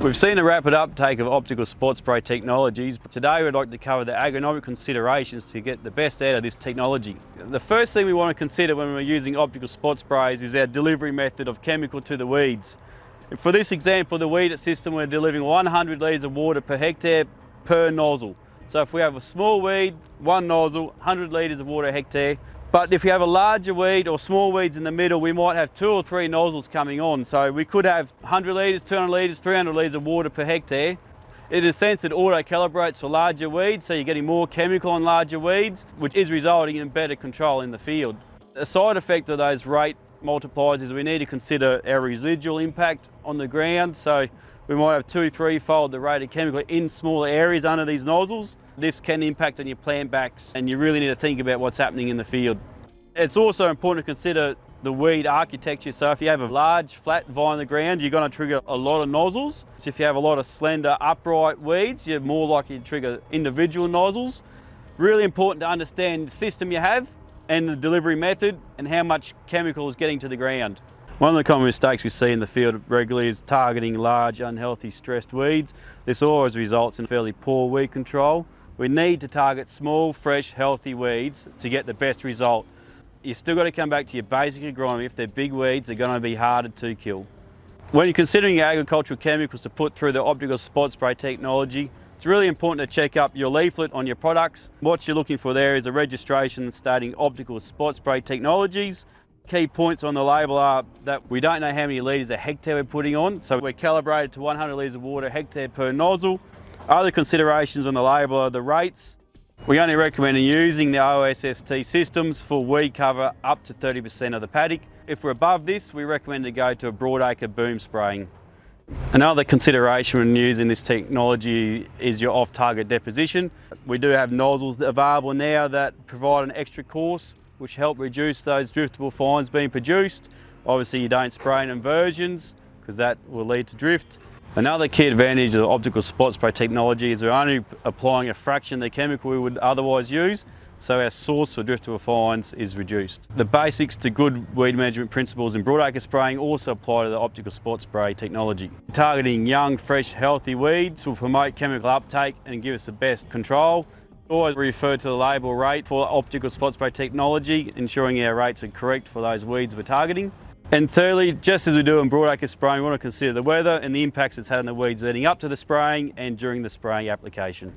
We've seen a rapid uptake of optical spot spray technologies, but today we'd like to cover the agronomic considerations to get the best out of this technology. The first thing we want to consider when we're using optical spot sprays is our delivery method of chemical to the weeds. For this example, the weed system, we're delivering 100 litres of water per hectare per nozzle. So if we have a small weed, one nozzle, 100 litres of water a hectare. But if you have a larger weed or small weeds in the middle, we might have 2 or 3 nozzles coming on. So we could have 100 litres, 200 litres, 300 litres of water per hectare. In a sense, it auto-calibrates for larger weeds, so you're getting more chemical on larger weeds, which is resulting in better control in the field. A side effect of those rate multipliers is we need to consider our residual impact on the ground. So we might have 2-3-fold the rate of chemical in smaller areas under these nozzles. This can impact on your plant backs, and you really need to think about what's happening in the field. It's also important to consider the weed architecture. So if you have a large flat vine on the ground, you're going to trigger a lot of nozzles. So if you have a lot of slender upright weeds, you're more likely to trigger individual nozzles. Really important to understand the system you have and the delivery method and how much chemical is getting to the ground. One of the common mistakes we see in the field regularly is targeting large, unhealthy, stressed weeds. This always results in fairly poor weed control. We need to target small, fresh, healthy weeds to get the best result. You still got to come back to your basic agronomy. If they're big weeds, they're going to be harder to kill. When you're considering your agricultural chemicals to put through the optical spot spray technology, it's really important to check up your leaflet on your products. What you're looking for there is a registration stating optical spot spray technologies. Key points on the label are that we don't know how many litres a hectare we're putting on, so we're calibrated to 100 litres of water a hectare per nozzle. Other considerations on the label are the rates. We only recommend using the OSST systems for weed cover up to 30% of the paddock. If we're above this, we recommend to go to a broadacre boom spraying. Another consideration when using this technology is your off-target deposition. We do have nozzles available now that provide an extra course, which help reduce those driftable fines being produced. Obviously you don't spray in inversions because that will lead to drift. Another key advantage of optical spot spray technology is we're only applying a fraction of the chemical we would otherwise use, so our source for driftable fines is reduced. The basics to good weed management principles in broadacre spraying also apply to the optical spot spray technology. Targeting young, fresh, healthy weeds will promote chemical uptake and give us the best control. Always refer to the label rate for optical spot spray technology, ensuring our rates are correct for those weeds we're targeting. And thirdly, just as we do in broadacre spraying, we want to consider the weather and the impacts it's had on the weeds leading up to the spraying and during the spraying application.